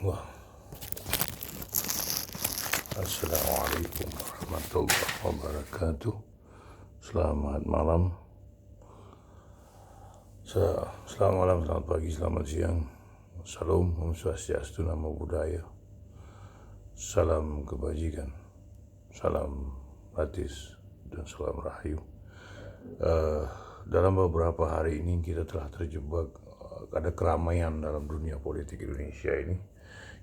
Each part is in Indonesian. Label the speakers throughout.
Speaker 1: Wah, Assalamualaikum warahmatullahi wabarakatuh. Selamat malam. Selamat malam, selamat pagi, selamat siang. Salam, Om Swastiastu, Namo Buddhaya. Salam kebajikan, salam batis, dan salam rahayu. Dalam beberapa hari ini kita telah terjebak ada keramaian dalam dunia politik Indonesia ini,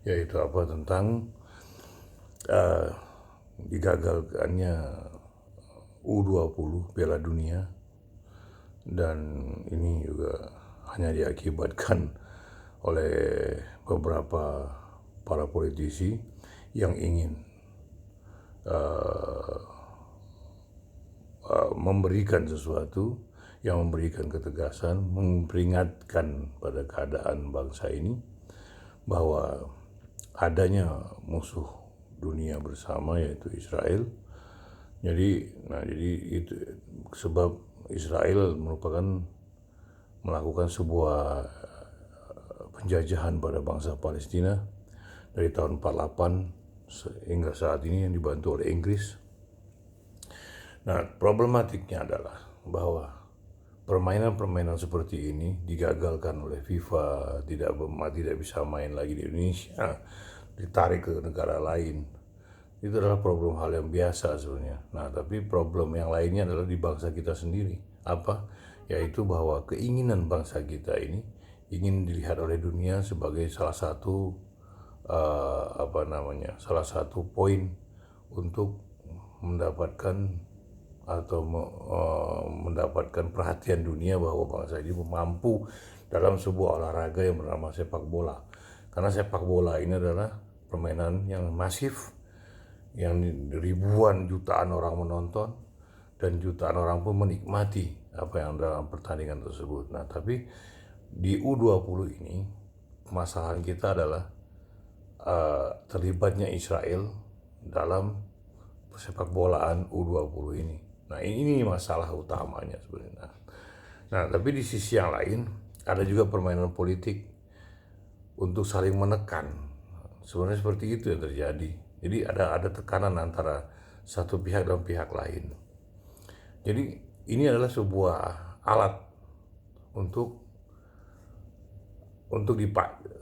Speaker 1: yaitu tentang digagalkannya U20 Piala Dunia, dan ini juga hanya diakibatkan oleh beberapa para politisi yang ingin memberikan sesuatu, yang memberikan ketegasan, memperingatkan pada keadaan bangsa ini bahwa adanya musuh dunia bersama, yaitu Israel. Jadi itu sebab Israel melakukan sebuah penjajahan pada bangsa Palestina dari tahun 48 hingga saat ini, yang dibantu oleh Inggris. Nah, problematiknya adalah bahwa permainan-permainan seperti ini digagalkan oleh FIFA, tidak bisa main lagi di Indonesia, ditarik ke negara lain. Itu adalah problem hal yang biasa sebenarnya. Nah, tapi problem yang lainnya adalah di bangsa kita sendiri. Apa? Yaitu bahwa keinginan bangsa kita ini ingin dilihat oleh dunia sebagai salah satu salah satu poin untuk mendapatkan mendapatkan perhatian dunia bahwa bangsa ini mampu dalam sebuah olahraga yang bernama sepak bola. Karena sepak bola ini adalah permainan yang masif, yang ribuan jutaan orang menonton, dan jutaan orang pun menikmati apa yang dalam pertandingan tersebut. Nah, tapi di U20 ini permasalahan kita adalah terlibatnya Israel dalam sepak bolaan U20 ini. Nah, ini masalah utamanya sebenarnya. Nah, tapi di sisi yang lain ada juga permainan politik untuk saling menekan. Sebenarnya seperti itu yang terjadi. Jadi ada tekanan antara satu pihak dan pihak lain. Jadi ini adalah sebuah alat untuk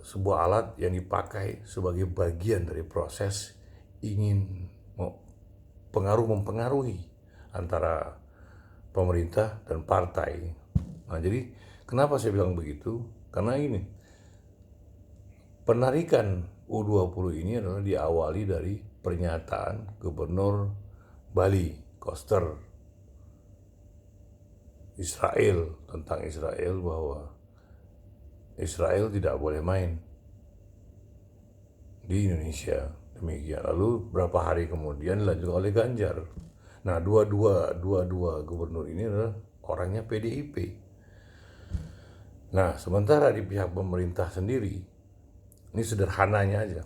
Speaker 1: sebuah alat yang dipakai sebagai bagian dari proses ingin mempengaruhi antara pemerintah dan partai. Nah, jadi kenapa saya bilang begitu? Karena ini penarikan U20 ini adalah diawali dari pernyataan Gubernur Bali, Koster, Israel, tentang Israel, bahwa Israel tidak boleh main di Indonesia. Demikian. Lalu berapa hari kemudian dilanjutkan oleh Ganjar. Nah, dua gubernur ini adalah orangnya PDIP. Nah, sementara di pihak pemerintah sendiri, ini sederhananya aja.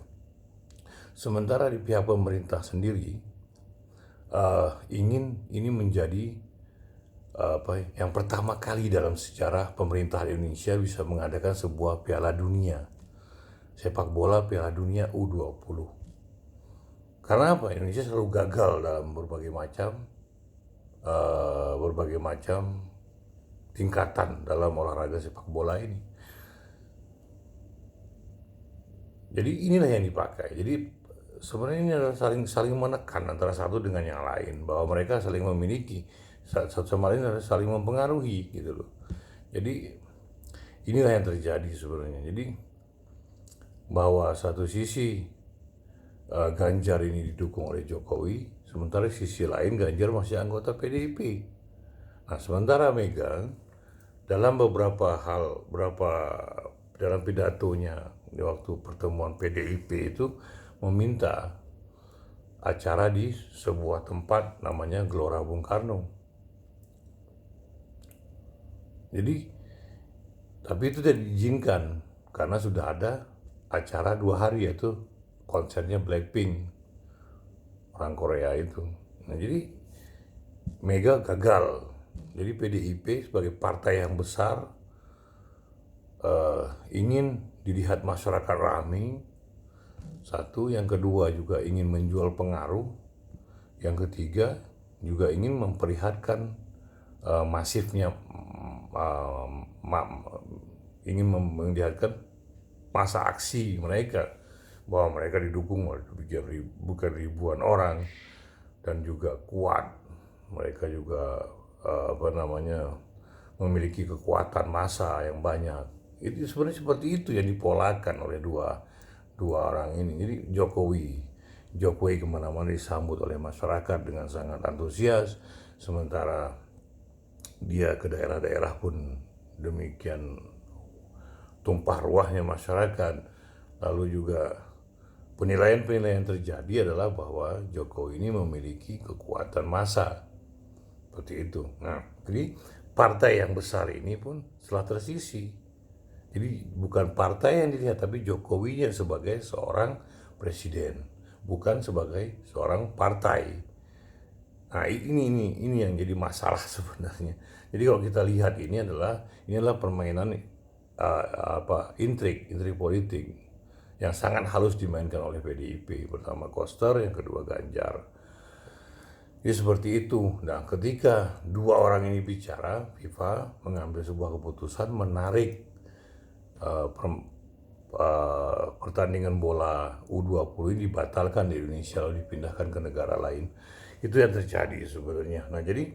Speaker 1: Sementara di pihak pemerintah sendiri ingin ini menjadi yang pertama kali dalam sejarah pemerintahan Indonesia bisa mengadakan sebuah Piala Dunia sepak bola, Piala Dunia U20. Karena apa? Indonesia selalu gagal dalam berbagai macam tingkatan dalam olahraga sepak bola ini. Jadi inilah yang dipakai. Jadi sebenarnya ini adalah saling menekan antara satu dengan yang lain, bahwa mereka saling memiliki, satu sama lain adalah saling mempengaruhi gitu loh. Jadi inilah yang terjadi sebenarnya. Jadi bahwa satu sisi Ganjar ini didukung oleh Jokowi, sementara sisi lain Ganjar masih anggota PDIP. Nah, sementara Mega dalam dalam pidatonya di waktu pertemuan PDIP itu meminta acara di sebuah tempat namanya Gelora Bung Karno. Jadi, tapi itu tidak diizinkan karena sudah ada acara 2 hari, yaitu konsernya Blackpink, orang Korea itu. Nah, jadi Mega gagal. Jadi PDIP sebagai partai yang besar ingin dilihat masyarakat ramai, Satu, yang kedua juga ingin menjual pengaruh, yang ketiga juga ingin memperlihatkan masifnya, uh, ma- ingin memperlihatkan masa aksi mereka, bahwa mereka didukung oleh bukan ribuan orang dan juga kuat. Mereka juga memiliki kekuatan massa yang banyak. Itu sebenarnya seperti itu yang dipolakan oleh dua orang ini. Jadi Jokowi kemana-mana disambut oleh masyarakat dengan sangat antusias, sementara dia ke daerah-daerah pun demikian tumpah ruahnya masyarakat. Lalu juga penilaian-penilaian terjadi adalah bahwa Jokowi ini memiliki kekuatan massa seperti itu. Nah, jadi partai yang besar ini pun telah tersisi. Jadi bukan partai yang dilihat, tapi Jokowinya sebagai seorang presiden, bukan sebagai seorang partai. Nah, ini yang jadi masalah sebenarnya. Jadi kalau kita lihat ini adalah permainan intrik politik yang sangat halus dimainkan oleh PDIP. Pertama Koster, yang kedua Ganjar. Jadi seperti itu. Nah, ketika dua orang ini bicara, FIFA mengambil sebuah keputusan menarik pertandingan bola U20 ini dibatalkan di Indonesia lalu dipindahkan ke negara lain. Itu yang terjadi sebenarnya. Nah, jadi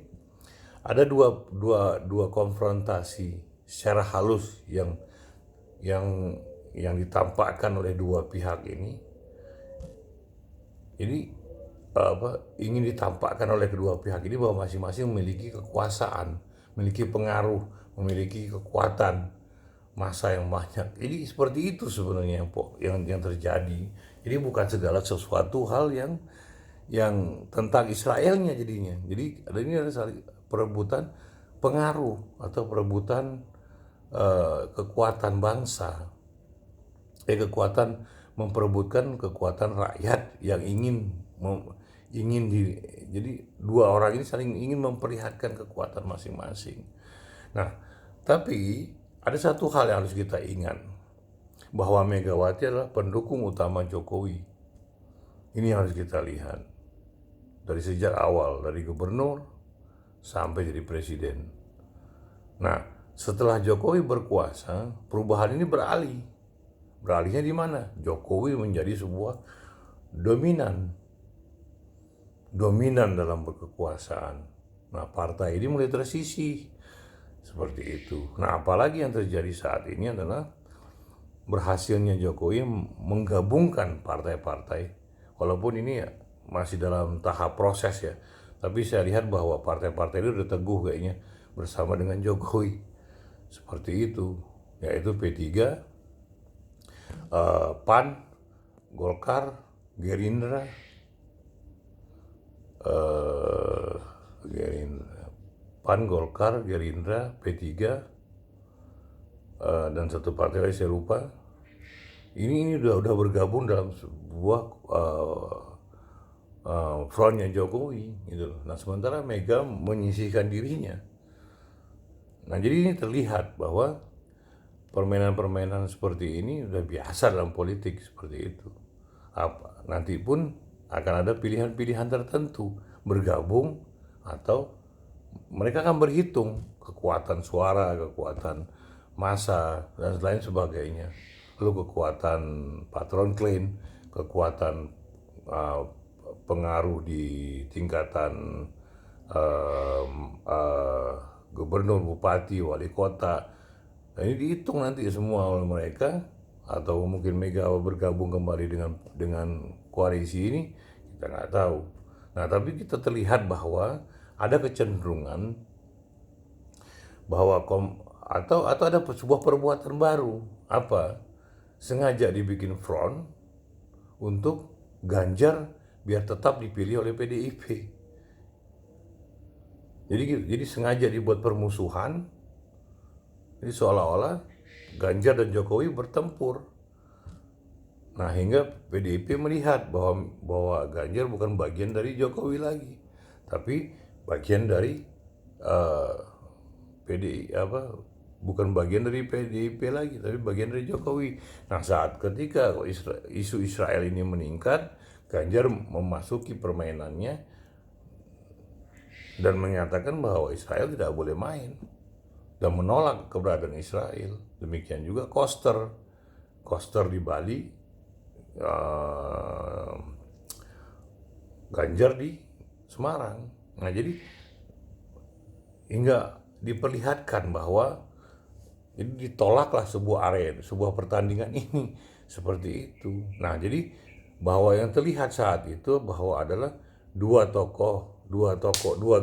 Speaker 1: ada dua konfrontasi secara halus yang ditampakkan oleh dua pihak ini. Jadi ingin ditampakkan oleh kedua pihak ini bahwa masing-masing memiliki kekuasaan, memiliki pengaruh, memiliki kekuatan massa yang banyak. Jadi seperti itu sebenarnya yang terjadi. Jadi bukan segala sesuatu hal yang tentang Israelnya jadinya. Jadi ini adalah perebutan pengaruh atau perebutan kekuatan bangsa, kekuatan memperebutkan kekuatan rakyat yang jadi dua orang ini saling ingin memperlihatkan kekuatan masing-masing. Nah, tapi ada satu hal yang harus kita ingat, bahwa Megawati adalah pendukung utama Jokowi. Ini yang harus kita lihat dari sejak awal, dari gubernur sampai jadi presiden. Nah, setelah Jokowi berkuasa, perubahan ini beralih. Beralihnya di mana? Jokowi menjadi sebuah dominan dalam berkekuasaan. Nah, partai ini mulai tersisih seperti itu. Nah, apalagi yang terjadi saat ini adalah berhasilnya Jokowi menggabungkan partai-partai, walaupun ini masih dalam tahap proses ya, tapi saya lihat bahwa partai-partai itu udah teguh kayaknya bersama dengan Jokowi seperti itu, yaitu P3, PAN, Golkar, Gerindra, PAN, Golkar, Gerindra, P3, dan satu partai lagi saya lupa. Ini udah bergabung dalam sebuah frontnya Jokowi gitu. Nah, sementara Mega menyisihkan dirinya. Nah, jadi ini terlihat bahwa permainan-permainan seperti ini udah biasa dalam politik seperti itu. Nanti pun akan ada pilihan-pilihan tertentu, bergabung atau mereka akan berhitung kekuatan suara, kekuatan massa dan lain sebagainya. Lalu kekuatan patron klien, kekuatan pengaruh di tingkatan gubernur, bupati, wali kota. Nah, ini dihitung nanti semua oleh mereka, atau mungkin Mega bergabung kembali dengan koalisi ini, kita nggak tahu. Nah, tapi kita terlihat bahwa ada kecenderungan bahwa atau ada sebuah perbuatan baru, sengaja dibikin front untuk Ganjar biar tetap dipilih oleh PDIP. Jadi sengaja dibuat permusuhan. Jadi seolah-olah Ganjar dan Jokowi bertempur. Nah, hingga PDIP melihat bahwa Ganjar bukan bagian dari Jokowi lagi, tapi bagian dari bukan bagian dari PDIP lagi, tapi bagian dari Jokowi. Nah, saat ketika isu Israel ini meningkat, Ganjar memasuki permainannya dan menyatakan bahwa Israel tidak boleh main dan menolak keberadaan Israel. Demikian juga Koster di Bali, eh, Ganjar di Semarang. Nah, jadi hingga diperlihatkan bahwa jadi ditolaklah sebuah area, sebuah pertandingan ini seperti itu. Nah, jadi bahwa yang terlihat saat itu bahwa adalah dua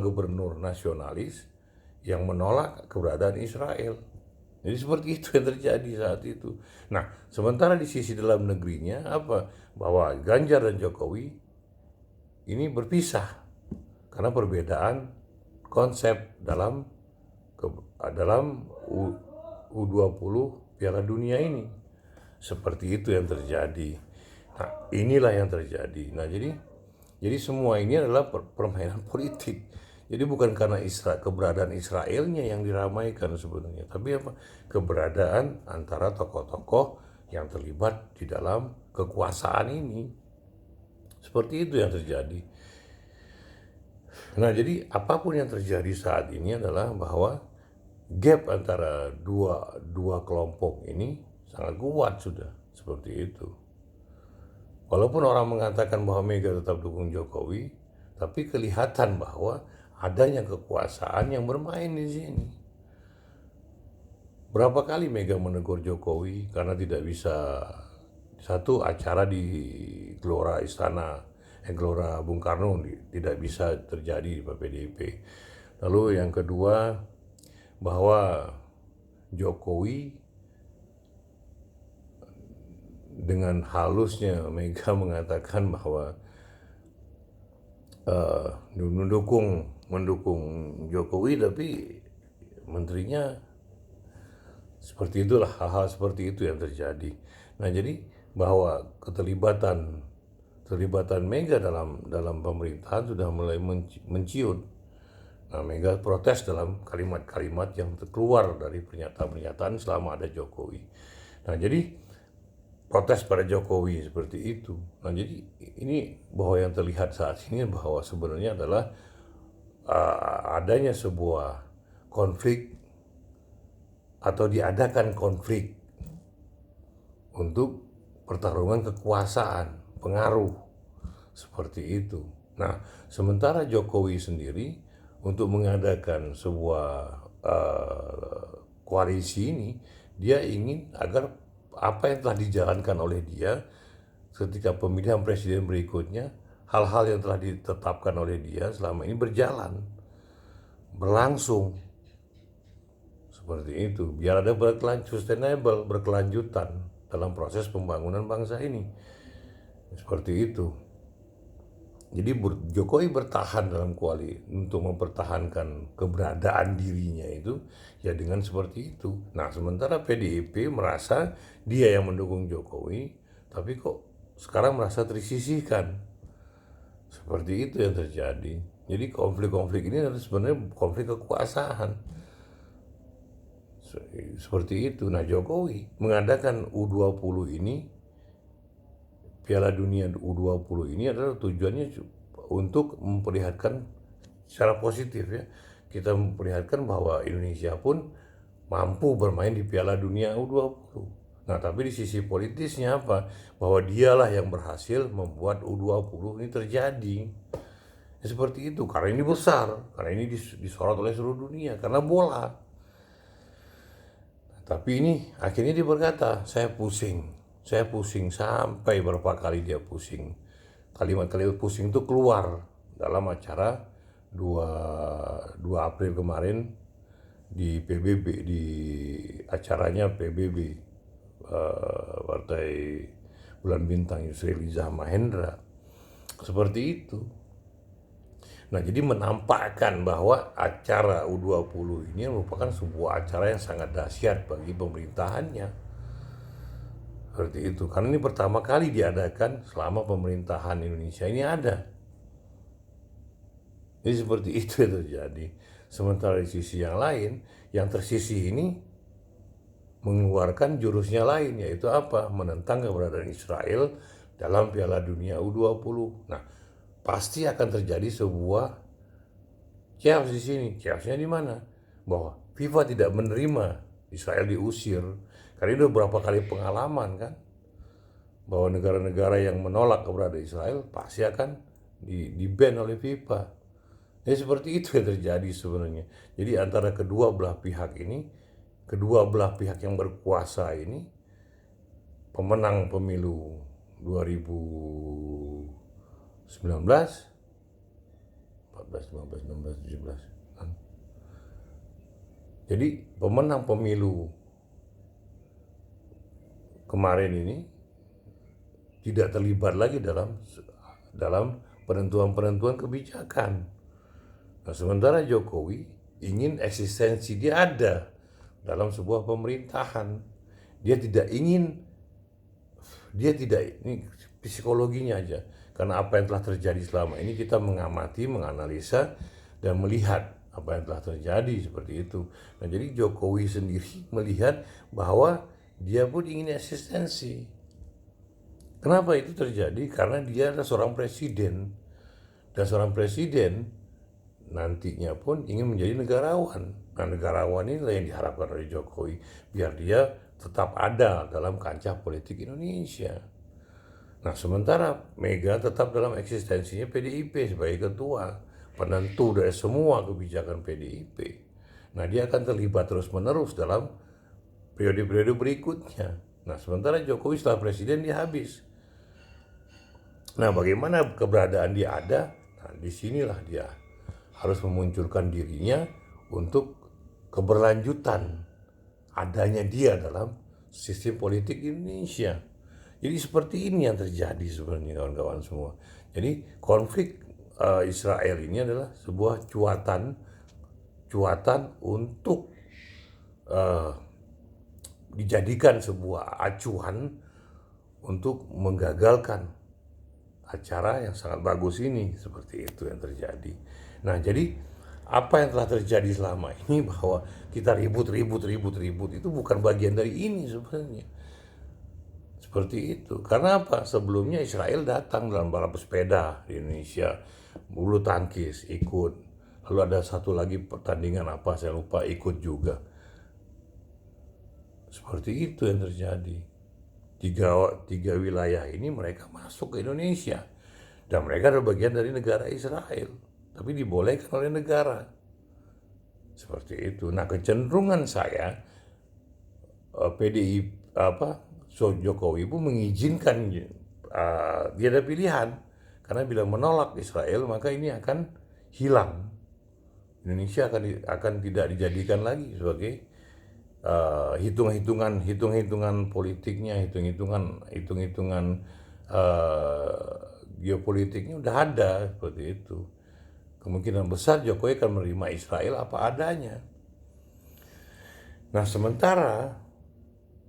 Speaker 1: gubernur nasionalis yang menolak keberadaan Israel. Jadi seperti itu yang terjadi saat itu. Nah, sementara di sisi dalam negerinya apa? Bahwa Ganjar dan Jokowi ini berpisah karena perbedaan konsep dalam U20 Piala Dunia ini. Seperti itu yang terjadi. Nah, inilah yang terjadi. Nah, jadi semua ini adalah permainan politik. Jadi bukan karena keberadaan Israelnya yang diramaikan sebenarnya, tapi apa? Keberadaan antara tokoh-tokoh yang terlibat di dalam kekuasaan ini. Seperti itu yang terjadi. Nah, jadi apapun yang terjadi saat ini adalah bahwa gap antara dua kelompok ini sangat kuat sudah, seperti itu. Walaupun orang mengatakan bahwa Mega tetap dukung Jokowi, tapi kelihatan bahwa adanya kekuasaan yang bermain di sini. Berapa kali Mega menegur Jokowi karena tidak bisa satu acara di Gelora Gelora Bung Karno tidak bisa terjadi di PDIP. Lalu yang kedua bahwa Jokowi dengan halusnya Mega mengatakan bahwa mendukung Jokowi, tapi menterinya seperti itulah, hal-hal seperti itu yang terjadi. Nah, jadi bahwa keterlibatan Mega dalam pemerintahan sudah mulai menciut. Nah, Mega protes dalam kalimat-kalimat yang keluar dari pernyataan-pernyataan selama ada Jokowi. Nah, jadi protes pada Jokowi seperti itu. Nah, jadi ini bahwa yang terlihat saat ini bahwa sebenarnya adalah adanya sebuah konflik atau diadakan konflik untuk pertarungan kekuasaan, pengaruh, seperti itu. Nah, sementara Jokowi sendiri untuk mengadakan sebuah koalisi ini, dia ingin agar apa yang telah dijalankan oleh dia ketika pemilihan presiden berikutnya, hal-hal yang telah ditetapkan oleh dia selama ini berlangsung seperti itu, biar ada berkelanjutan dalam proses pembangunan bangsa ini, seperti itu. Jadi Jokowi bertahan dalam untuk mempertahankan keberadaan dirinya itu ya dengan seperti itu. Nah, sementara PDIP merasa dia yang mendukung Jokowi, tapi kok sekarang merasa tersisihkan. Seperti itu yang terjadi. Jadi konflik-konflik ini adalah sebenarnya konflik kekuasaan. Seperti itu. Nah, Jokowi mengadakan U20 ini, Piala Dunia U20 ini adalah tujuannya untuk memperlihatkan secara positif ya. Kita memperlihatkan bahwa Indonesia pun mampu bermain di Piala Dunia U20. Nah, tapi di sisi politisnya apa? Bahwa dialah yang berhasil membuat U20 ini terjadi. Ya, seperti itu. Karena ini besar, karena ini disorot oleh seluruh dunia, karena bola. Tapi ini akhirnya dia berkata, saya pusing sampai berapa kali dia pusing. Kalimat-kalimat pusing itu keluar dalam acara 2 April kemarin di PBB, di acaranya PBB, Partai Bulan Bintang Yusril Iza Mahendra. Seperti itu. Nah, jadi menampakkan bahwa acara U20 ini merupakan sebuah acara yang sangat dahsyat bagi pemerintahannya. Seperti itu. Karena ini pertama kali diadakan selama pemerintahan Indonesia ini ada. Jadi seperti itu yang terjadi. Sementara di sisi yang lain, yang tersisih ini mengeluarkan jurusnya lain, yaitu apa? Menentang keberadaan Israel dalam Piala Dunia U20. Nah, pasti akan terjadi sebuah chaos di sini. Chaosnya di mana? Bahwa FIFA tidak menerima Israel diusir. Karena itu beberapa kali pengalaman kan, bahwa negara-negara yang menolak keberadaan Israel pasti akan di-ban oleh FIFA. Jadi seperti itu yang terjadi sebenarnya. Jadi antara kedua belah pihak ini, kedua belah pihak yang berkuasa ini, pemenang pemilu 2019, 14, 15, 16, 17. Jadi pemenang pemilu kemarin ini tidak terlibat lagi dalam penentuan-penentuan kebijakan. Nah, sementara Jokowi ingin eksistensi dia ada dalam sebuah pemerintahan. Dia tidak ingin, ini psikologinya aja. Karena apa yang telah terjadi selama ini kita mengamati, menganalisa, dan melihat apa yang telah terjadi seperti itu. Nah, jadi Jokowi sendiri melihat bahwa dia pun ingin eksistensi. Kenapa itu terjadi? Karena dia adalah seorang presiden. Dan seorang presiden nantinya pun ingin menjadi negarawan. Nah, negarawan inilah yang diharapkan oleh Jokowi, biar dia tetap ada dalam kancah politik Indonesia. Nah, sementara Mega tetap dalam eksistensinya PDIP sebagai ketua, penentu dari semua kebijakan PDIP. Nah, dia akan terlibat terus-menerus dalam periode-periode berikutnya. Nah, sementara Jokowi setelah presiden dia habis. Nah, bagaimana keberadaan dia ada? Nah, disinilah dia harus memunculkan dirinya untuk keberlanjutan adanya dia dalam sistem politik Indonesia. Jadi seperti ini yang terjadi sebenarnya kawan-kawan semua. Jadi konflik Israel ini adalah sebuah cuatan untuk dijadikan sebuah acuan untuk menggagalkan acara yang sangat bagus ini. Seperti itu yang terjadi. Nah, jadi apa yang telah terjadi selama ini, bahwa kita ribut itu bukan bagian dari ini sebenarnya. Seperti itu. Karena apa? Sebelumnya Israel datang dalam balap sepeda di Indonesia, bulu tangkis ikut, lalu ada satu lagi pertandingan apa saya lupa, ikut juga. Seperti itu yang terjadi. Tiga wilayah ini mereka masuk ke Indonesia, dan mereka adalah bagian dari negara Israel, tapi dibolehkan oleh negara. Seperti itu. Nah, kecenderungan saya PDI Jokowi pun mengizinkan dia ada pilihan, karena bila menolak Israel maka ini akan hilang. Indonesia akan tidak dijadikan lagi sebagai hitung-hitungan politiknya, hitung-hitungan geopolitiknya udah ada. Seperti itu. Kemungkinan besar Jokowi akan menerima Israel apa adanya. Nah, sementara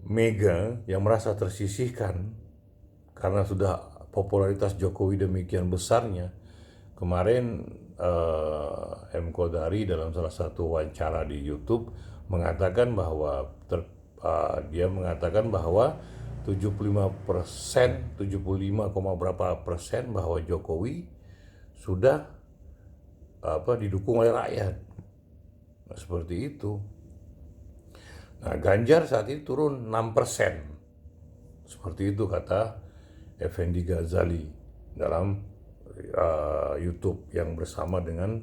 Speaker 1: Mega yang merasa tersisihkan karena sudah popularitas Jokowi demikian besarnya, kemarin M. Kodari dalam salah satu wawancara di YouTube mengatakan bahwa dia mengatakan bahwa 75%, 75, berapa persen bahwa Jokowi sudah didukung oleh rakyat. Nah, seperti itu. Nah, Ganjar saat ini turun 6%. Seperti itu kata Effendi Ghazali dalam YouTube yang bersama dengan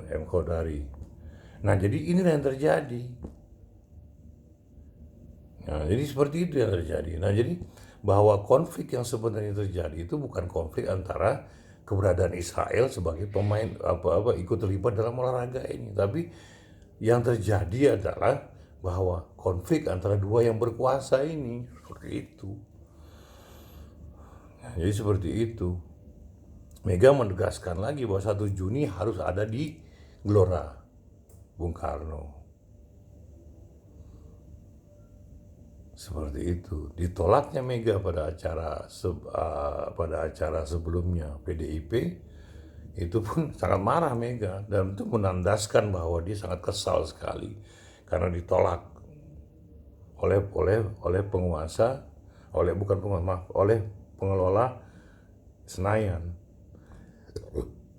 Speaker 1: M. Kodari. Nah, jadi inilah yang terjadi. Nah, jadi seperti itu yang terjadi. Nah, jadi bahwa konflik yang sebenarnya terjadi itu bukan konflik antara keberadaan Israel sebagai pemain ikut terlibat dalam olahraga ini, tapi yang terjadi adalah bahwa konflik antara dua yang berkuasa ini. Seperti itu. Nah, jadi seperti itu. Mega menegaskan lagi bahwa 1 Juni harus ada di Gelora Bung Karno. Seperti itu. Ditolaknya Mega pada acara sebelumnya PDIP, itu pun sangat marah Mega, dan itu menandaskan bahwa dia sangat kesal sekali karena ditolak oleh penguasa, bukan penguasa, maaf, oleh pengelola Senayan.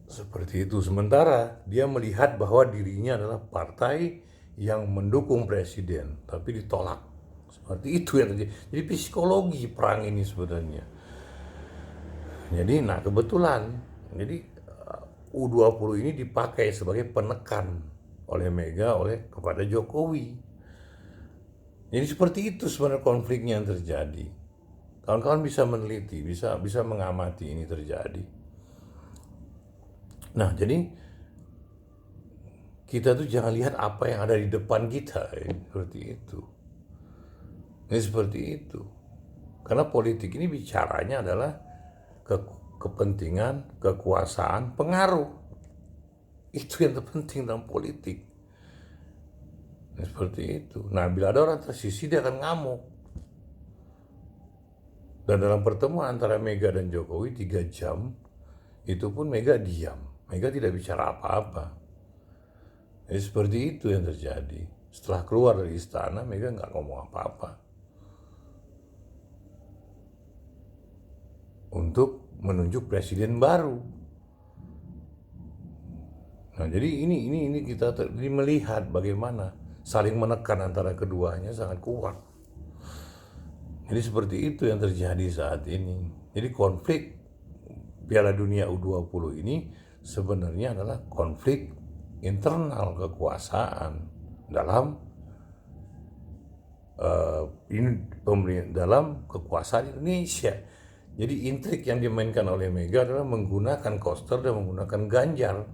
Speaker 1: Seperti itu. Sementara dia melihat bahwa dirinya adalah partai yang mendukung presiden, tapi ditolak. Seperti itu yang terjadi. Jadi psikologi perang ini sebenarnya. Jadi kebetulan, jadi U20 ini dipakai sebagai penekan oleh Mega kepada Jokowi. Jadi seperti itu sebenarnya konfliknya yang terjadi. Kawan-kawan bisa meneliti, bisa mengamati ini terjadi. Nah, jadi kita tuh jangan lihat apa yang ada di depan kita, seperti itu. Ini seperti itu. Karena politik ini bicaranya adalah kepentingan, kekuasaan, pengaruh. Itu yang terpenting dalam politik. Nah, seperti itu. Nah, bila ada orang tersisih, dia akan ngamuk. Dan dalam pertemuan antara Mega dan Jokowi 3 jam, itu pun Mega diam. Mega tidak bicara apa-apa. Jadi seperti itu yang terjadi. Setelah keluar dari istana, Mega nggak ngomong apa-apa. Untuk menunjuk presiden baru. Nah, jadi ini kita melihat bagaimana saling menekan antara keduanya sangat kuat. Jadi seperti itu yang terjadi saat ini. Jadi konflik Piala Dunia U20 ini sebenarnya adalah konflik internal kekuasaan dalam dalam kekuasaan Indonesia. Jadi intrik yang dimainkan oleh Mega adalah menggunakan Koster dan menggunakan Ganjar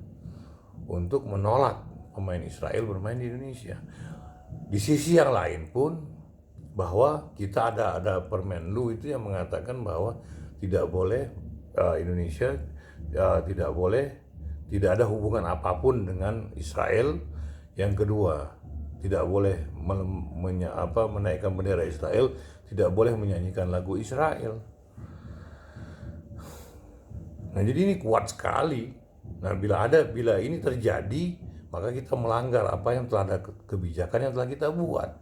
Speaker 1: untuk menolak pemain Israel bermain di Indonesia. Di sisi yang lain pun, bahwa kita ada Permenlu itu yang mengatakan bahwa tidak boleh Indonesia tidak ada hubungan apapun dengan Israel. Yang kedua, tidak boleh menaikkan bendera Israel, tidak boleh menyanyikan lagu Israel. Nah, jadi ini kuat sekali. Nah, bila ini terjadi, maka kita melanggar apa yang telah ada, kebijakan yang telah kita buat.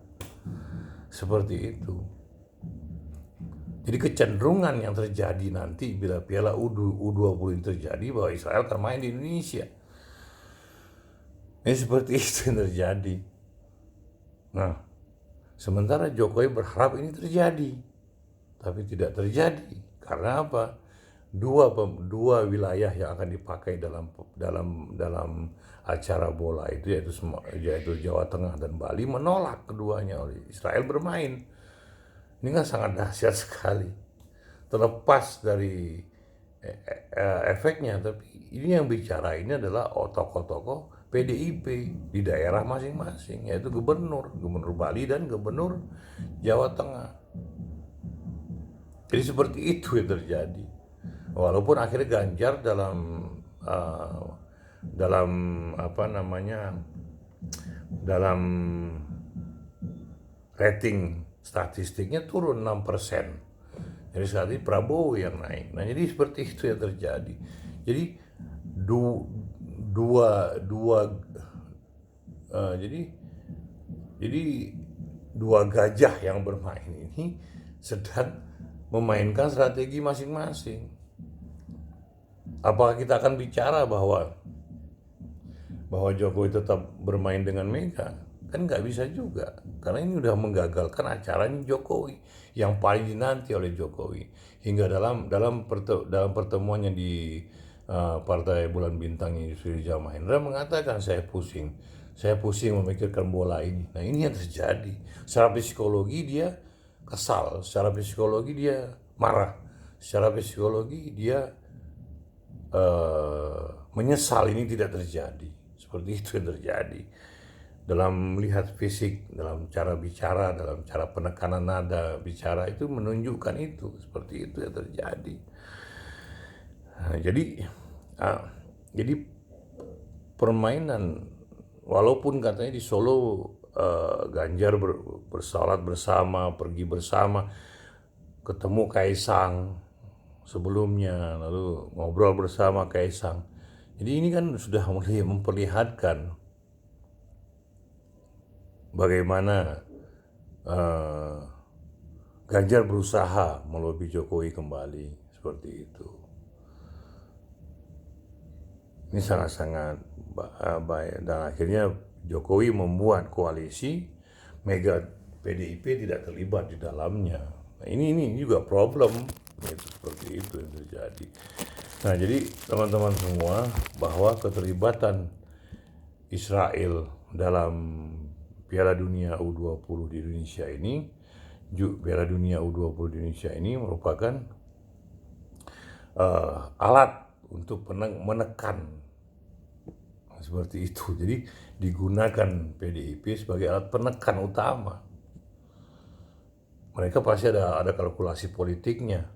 Speaker 1: Seperti itu. Jadi kecenderungan yang terjadi nanti bila Piala U20 ini terjadi, bahwa Israel akan main di Indonesia. Ini seperti itu yang terjadi. Nah, sementara Jokowi berharap ini terjadi, tapi tidak terjadi. Karena apa? Dua wilayah yang akan dipakai dalam acara bola itu, yaitu Jawa Tengah dan Bali, menolak keduanya oleh Israel bermain. Ini kan sangat dahsyat sekali. Terlepas dari efeknya, tapi ini yang bicara ini adalah tokoh-tokoh PDIP di daerah masing-masing, yaitu gubernur Bali dan gubernur Jawa Tengah. Jadi seperti itu yang terjadi. Walaupun akhirnya Ganjar dalam rating statistiknya turun 6%. Jadi saat ini Prabowo yang naik. Nah, jadi seperti itu yang terjadi. Jadi dua gajah yang bermain ini sedang memainkan strategi masing-masing. Apakah kita akan bicara bahwa Jokowi tetap bermain dengan Mega? Kan nggak bisa juga, karena ini udah menggagalkan acaranya Jokowi yang paling dinanti oleh Jokowi. Hingga dalam pertemuannya di Partai Bulan Bintang ini, Surya Mahendra mengatakan, saya pusing memikirkan bola ini. Nah, ini yang terjadi. Secara psikologi dia kesal, secara psikologi dia marah, secara psikologi dia menyesal ini tidak terjadi. Seperti itu yang terjadi. Dalam melihat fisik, dalam cara bicara, dalam cara penekanan nada bicara, itu menunjukkan itu. Seperti itu yang terjadi. Nah, jadi permainan, walaupun katanya di Solo Ganjar bersolat bersama, pergi bersama, ketemu Kaisang sebelumnya, lalu ngobrol bersama Kaisang. Jadi ini kan sudah mulai memperlihatkan bagaimana eh, Ganjar berusaha melobi Jokowi kembali seperti itu. Ini sangat-sangat baik, dan akhirnya Jokowi membuat koalisi, Mega PDIP tidak terlibat di dalamnya. Nah, ini juga problem, itu seperti itu yang terjadi. Nah, jadi teman-teman semua, bahwa keterlibatan Israel dalam Piala Dunia U20 di Indonesia ini, Piala Dunia U20 di Indonesia ini merupakan alat untuk menekan, seperti itu. Jadi digunakan PDIP sebagai alat penekan utama. Mereka pasti ada kalkulasi politiknya,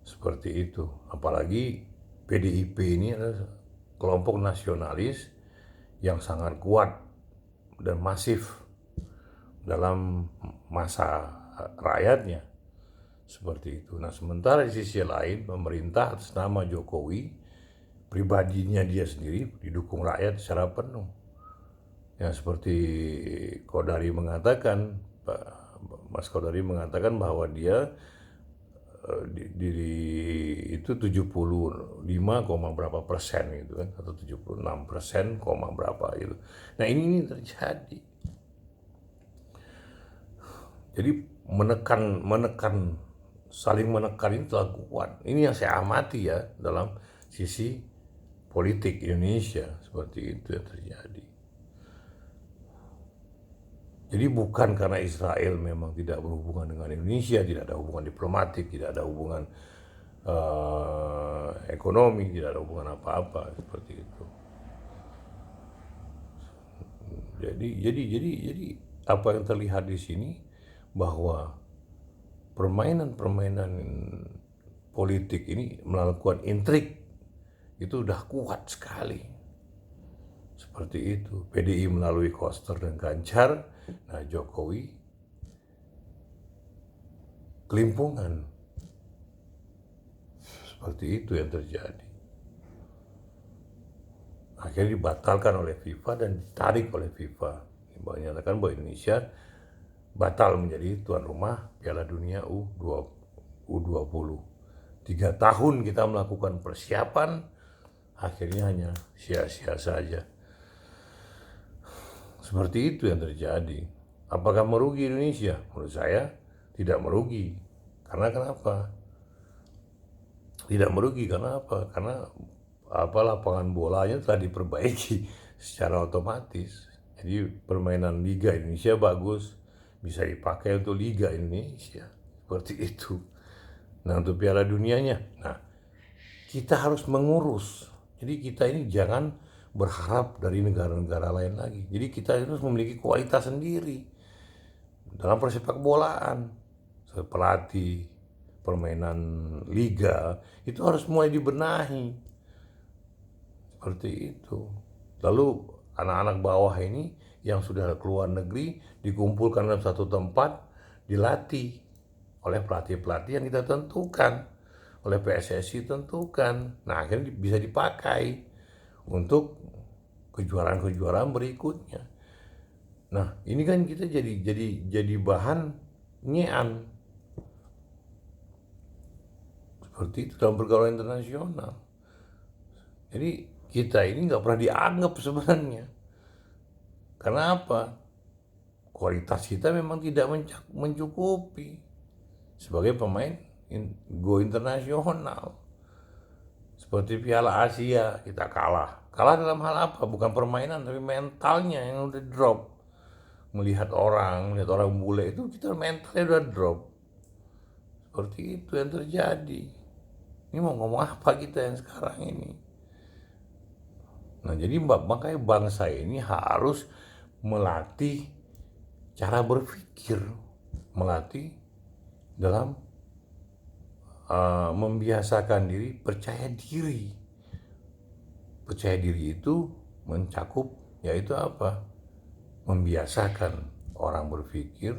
Speaker 1: seperti itu. Apalagi PDIP ini adalah kelompok nasionalis yang sangat kuat dan masif dalam masa rakyatnya, seperti itu. Nah, sementara di sisi lain, pemerintah atas nama Jokowi, pribadinya dia sendiri, didukung rakyat secara penuh. Yang seperti Kodari mengatakan, Mas Kodari mengatakan bahwa dia itu 75, berapa persen gitu kan, atau 76%, berapa gitu. Nah, ini terjadi. Jadi menekan, saling menekan ini telah kuat. Ini yang saya amati ya dalam sisi politik Indonesia, seperti itu yang terjadi. Jadi bukan karena Israel memang tidak berhubungan dengan Indonesia, tidak ada hubungan diplomatik, tidak ada hubungan ekonomi, tidak ada hubungan apa-apa, seperti itu. Jadi apa yang terlihat di sini, bahwa permainan politik ini melakukan intrik itu udah kuat sekali, seperti itu. PDI melalui Koster dan Ganjar, nah Jokowi kelimpungan, seperti itu yang terjadi. Akhirnya dibatalkan oleh FIFA dan ditarik oleh FIFA, menyatakan bahwa Indonesia batal menjadi tuan rumah Piala Dunia U20. 3 tahun kita melakukan persiapan, akhirnya hanya sia-sia saja. Seperti itu yang terjadi. Apakah merugi Indonesia? Menurut saya tidak merugi. Karena kenapa? Tidak merugi karena apa? Karena lapangan bolanya telah diperbaiki secara otomatis. Jadi permainan Liga Indonesia bagus, bisa dipakai untuk Liga Indonesia, seperti itu. Nah, untuk Piala Dunianya, nah kita harus mengurus. Jadi kita ini jangan berharap dari negara-negara lain lagi. Jadi kita harus memiliki kualitas sendiri dalam persepak bolaan. Pelatih, permainan liga itu harus mulai dibenahi, seperti itu. Lalu anak-anak bawah ini yang sudah keluar negeri dikumpulkan dalam satu tempat, dilatih oleh pelatih-pelatih yang kita tentukan, oleh PSSI tentukan. Nah, akhirnya bisa dipakai untuk kejuaraan-kejuaraan berikutnya. Nah, ini kan kita jadi bahan nyean, seperti itu dalam pergaulan internasional. Jadi kita ini nggak pernah dianggap sebenarnya. Karena apa? Kualitas kita memang tidak mencukupi sebagai pemain go internasional. Seperti Piala Asia kita kalah. Kalah dalam hal apa? Bukan permainan, tapi mentalnya yang udah drop. Melihat orang bule itu, kita mentalnya udah drop. Seperti itu yang terjadi. Ini mau ngomong apa kita yang sekarang ini? Nah, jadi makanya bangsa ini harus melatih cara berpikir, melatih dalam membiasakan diri percaya diri. Percaya diri itu mencakup, yaitu apa? Membiasakan orang berpikir,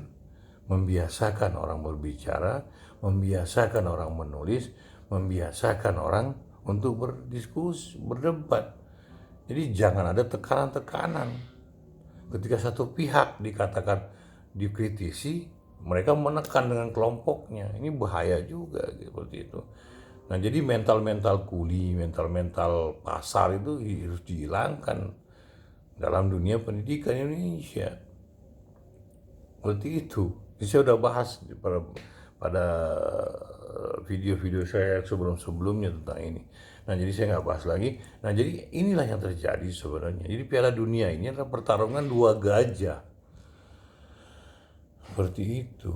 Speaker 1: membiasakan orang berbicara, membiasakan orang menulis, membiasakan orang untuk berdiskusi, berdebat. Jadi jangan ada tekanan-tekanan. Ketika satu pihak dikatakan dikritisi, mereka menekan dengan kelompoknya. Ini bahaya juga seperti itu. Nah, jadi mental-mental kuli, mental-mental pasar itu harus dihilangkan dalam dunia pendidikan Indonesia. Seperti itu. Jadi saya sudah bahas pada video-video saya sebelum-sebelumnya tentang ini. Nah, jadi saya nggak bahas lagi. Nah, jadi inilah yang terjadi sebenarnya. Jadi Piala Dunia ini adalah pertarungan dua gajah. Seperti itu.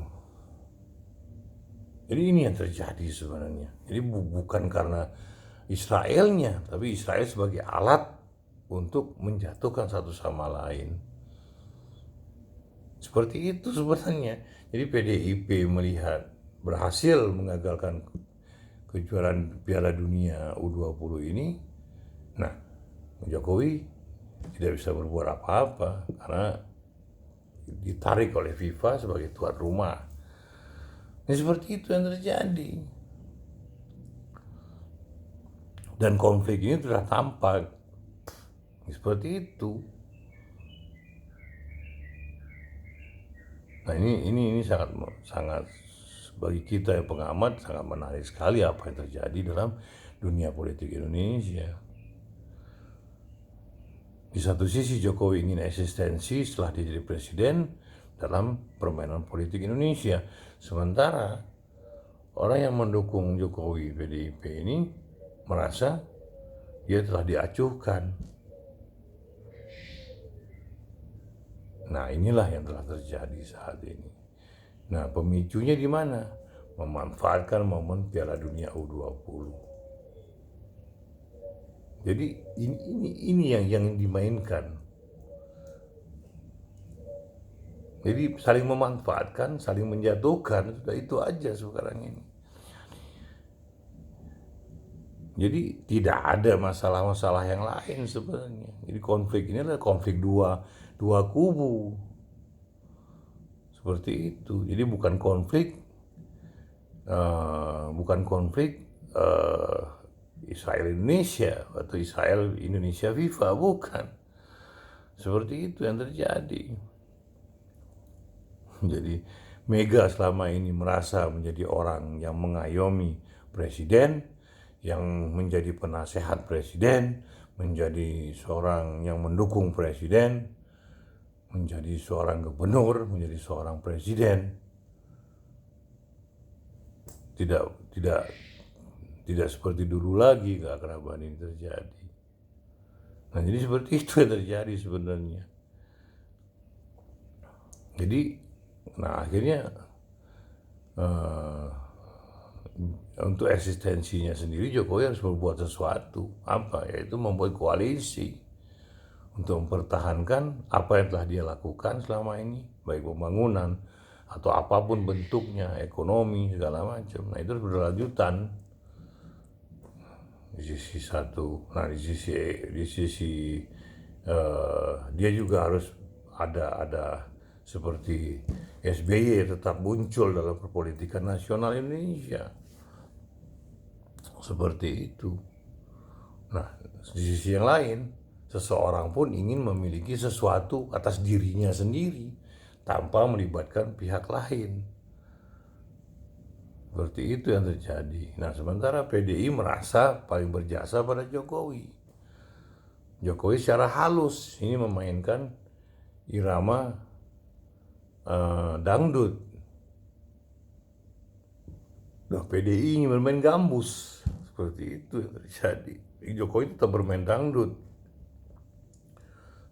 Speaker 1: Jadi ini yang terjadi sebenarnya. Jadi bukan karena Israelnya, tapi Israel sebagai alat untuk menjatuhkan satu sama lain. Seperti itu sebenarnya. Jadi PDIP melihat berhasil mengagalkan kejuaraan Piala Dunia U20 ini. Nah, Jokowi tidak bisa berbuat apa-apa karena ditarik oleh FIFA sebagai tuan rumah. Nah, seperti itu yang terjadi. Dan konflik ini sudah tampak. Seperti itu. Nah, ini sangat bagi kita yang pengamat sangat menarik sekali apa yang terjadi dalam dunia politik Indonesia. Di satu sisi Jokowi ingin eksistensi setelah dia jadi presiden dalam permainan politik Indonesia. Sementara orang yang mendukung Jokowi PDIP ini merasa dia telah diacuhkan. Nah, inilah yang telah terjadi saat ini. Nah, pemicunya di mana? Memanfaatkan momen Piala Dunia U20. Jadi ini yang dimainkan. Jadi saling memanfaatkan, saling menjatuhkan, sudah itu aja sekarang ini. Jadi tidak ada masalah-masalah yang lain sebenarnya. Jadi konflik ini adalah konflik dua kubu. Seperti itu. Jadi bukan konflik Israel Indonesia atau Israel Indonesia FIFA, bukan. Seperti itu yang terjadi. Jadi Mega selama ini merasa menjadi orang yang mengayomi presiden, yang menjadi penasehat presiden, menjadi seorang yang mendukung presiden, menjadi seorang gubernur, menjadi seorang presiden. Tidak seperti dulu lagi keakraban ini terjadi. Nah, jadi seperti itu yang terjadi sebenarnya. Jadi, nah akhirnya untuk eksistensinya sendiri Jokowi harus berbuat sesuatu. Apa? Yaitu membuat koalisi untuk mempertahankan apa yang telah dia lakukan selama ini, baik pembangunan atau apapun bentuknya, ekonomi segala macam. Nah, itu harus berlanjutan di sisi satu. Nah, di sisi dia juga harus ada seperti SBY tetap muncul dalam perpolitikan nasional Indonesia. Seperti itu. Nah, di sisi yang lain, seseorang pun ingin memiliki sesuatu atas dirinya sendiri tanpa melibatkan pihak lain. Seperti itu yang terjadi. Nah, sementara PDI merasa paling berjasa pada Jokowi. Jokowi secara halus ini memainkan irama dangdut. Nah, PDI ingin bermain gambus. Seperti itu yang terjadi. Jokowi tetap bermain dangdut.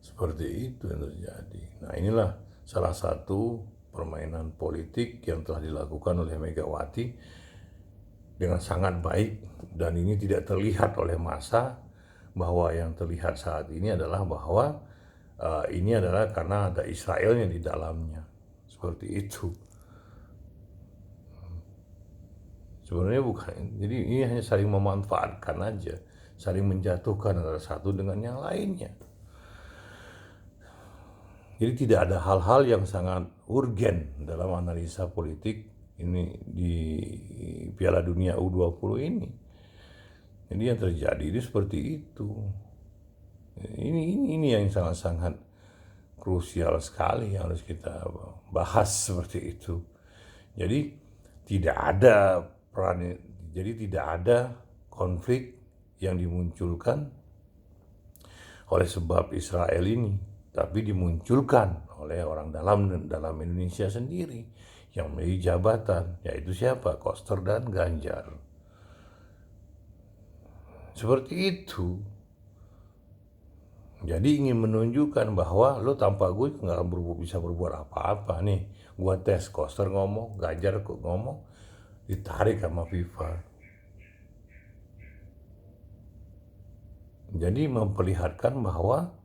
Speaker 1: Seperti itu yang terjadi. Nah, inilah salah satu permainan politik yang telah dilakukan oleh Megawati dengan sangat baik, dan ini tidak terlihat oleh massa, bahwa yang terlihat saat ini adalah bahwa ini adalah karena ada Israelnya di dalamnya. Seperti itu. Sebenarnya bukan. Jadi ini hanya saling memanfaatkan aja, saling menjatuhkan antara satu dengan yang lainnya. Jadi tidak ada hal-hal yang sangat urgen dalam analisa politik ini di Piala Dunia U20 ini. Jadi yang terjadi itu seperti itu. Ini yang sangat-sangat krusial sekali yang harus kita bahas seperti itu. Jadi tidak ada peran, jadi tidak ada konflik yang dimunculkan oleh sebab Israel ini, tapi dimunculkan oleh orang dalam Indonesia sendiri yang memiliki jabatan, yaitu siapa? Koster dan Ganjar. Seperti itu. Jadi ingin menunjukkan bahwa lo tanpa gue nggak bisa berbuat apa-apa nih. Gue tes, Koster ngomong, Ganjar ngomong, ditarik sama FIFA. Jadi memperlihatkan bahwa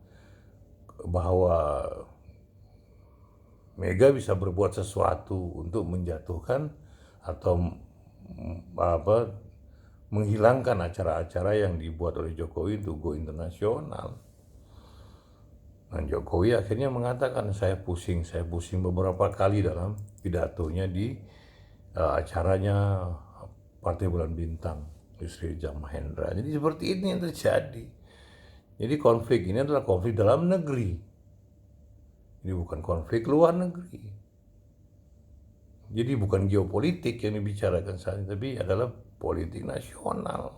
Speaker 1: Mega bisa berbuat sesuatu untuk menjatuhkan atau menghilangkan acara-acara yang dibuat oleh Jokowi untuk go internasional. Dan Jokowi akhirnya mengatakan saya pusing beberapa kali dalam pidatonya di acaranya Partai Bulan Bintang di Srijam Mahendra. Jadi seperti ini yang terjadi. Jadi konflik ini adalah konflik dalam negeri. Ini bukan konflik luar negeri. Jadi bukan geopolitik yang dibicarakan saat ini, tapi adalah politik nasional.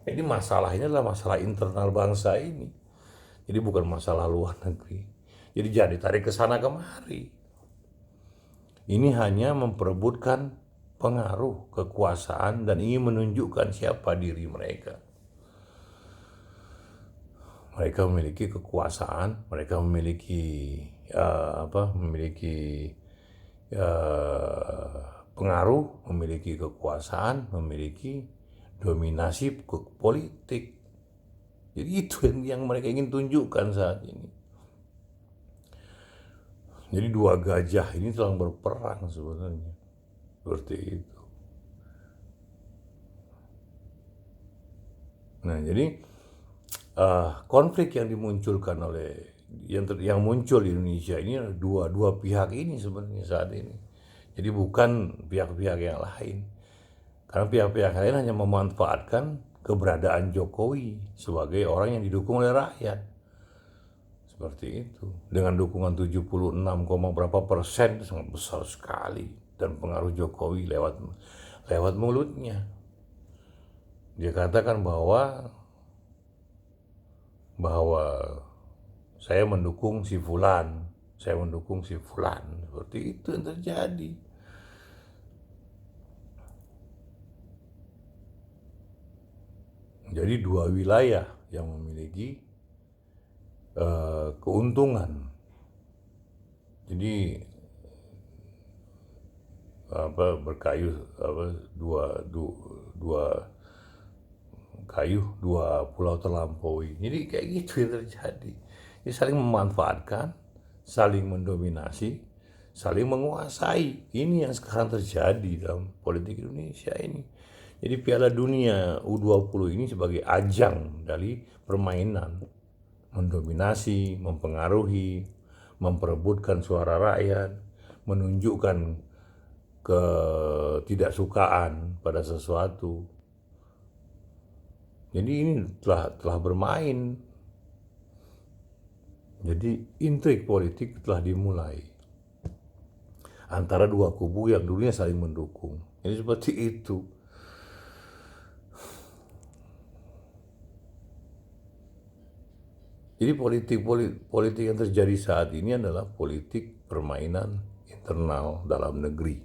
Speaker 1: Jadi masalah ini adalah masalah internal bangsa ini. Jadi bukan masalah luar negeri. Jadi jangan ditarik ke sana kemari. Ini hanya memperebutkan pengaruh, kekuasaan, dan ingin menunjukkan siapa diri mereka. Mereka memiliki kekuasaan, mereka memiliki pengaruh, memiliki kekuasaan, memiliki dominasi politik. Jadi itu yang mereka ingin tunjukkan saat ini. Jadi dua gajah ini sedang berperang sebenarnya. Seperti itu. Nah, jadi konflik yang dimunculkan oleh yang muncul di Indonesia ini adalah dua pihak ini sebenarnya saat ini. Jadi bukan pihak-pihak yang lain. Karena pihak-pihak lain hanya memanfaatkan keberadaan Jokowi sebagai orang yang didukung oleh rakyat. Seperti itu. Dengan dukungan 76, berapa persen, sangat besar sekali. Dan pengaruh Jokowi lewat mulutnya. Dia katakan bahwa saya mendukung si Fulan, seperti itu yang terjadi. Jadi dua wilayah yang memiliki keuntungan. Jadi dua pulau terlampaui. Jadi kayak gitu yang terjadi. Jadi saling memanfaatkan, saling mendominasi, saling menguasai. Ini yang sekarang terjadi dalam politik Indonesia ini. Jadi Piala Dunia U20 ini sebagai ajang dari permainan mendominasi, mempengaruhi, memperebutkan suara rakyat, menunjukkan ketidaksukaan pada sesuatu. Jadi ini telah bermain. Jadi intrik politik telah dimulai antara dua kubu yang dulunya saling mendukung. Jadi seperti itu. Jadi politik yang terjadi saat ini adalah politik permainan internal dalam negeri,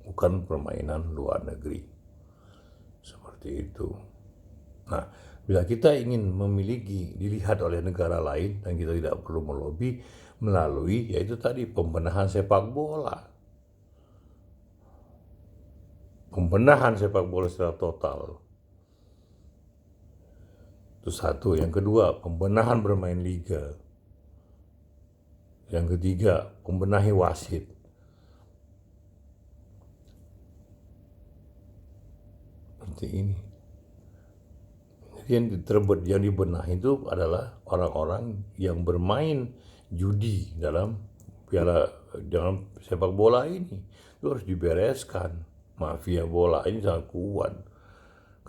Speaker 1: bukan permainan luar negeri. Seperti itu. Nah, bila kita ingin memiliki, dilihat oleh negara lain, dan kita tidak perlu melobi melalui, yaitu tadi pembenahan sepak bola. Pembenahan sepak bola secara total. Itu satu. Yang kedua, pembenahan bermain liga. Yang ketiga, pembenahi wasit. Seperti ini. Jadi yang dibenahi itu adalah orang-orang yang bermain judi dalam sepak bola ini. Itu harus dibereskan. Mafia bola ini sangat kuat.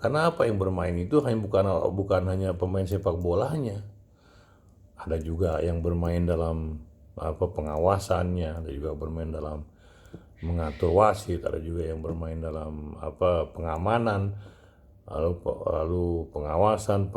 Speaker 1: Karena apa, yang bermain itu bukan hanya pemain sepak bolanya. Ada juga yang bermain dalam pengawasannya, ada juga bermain dalam mengatur wasit, ada juga yang bermain dalam pengamanan, lalu pengawasan,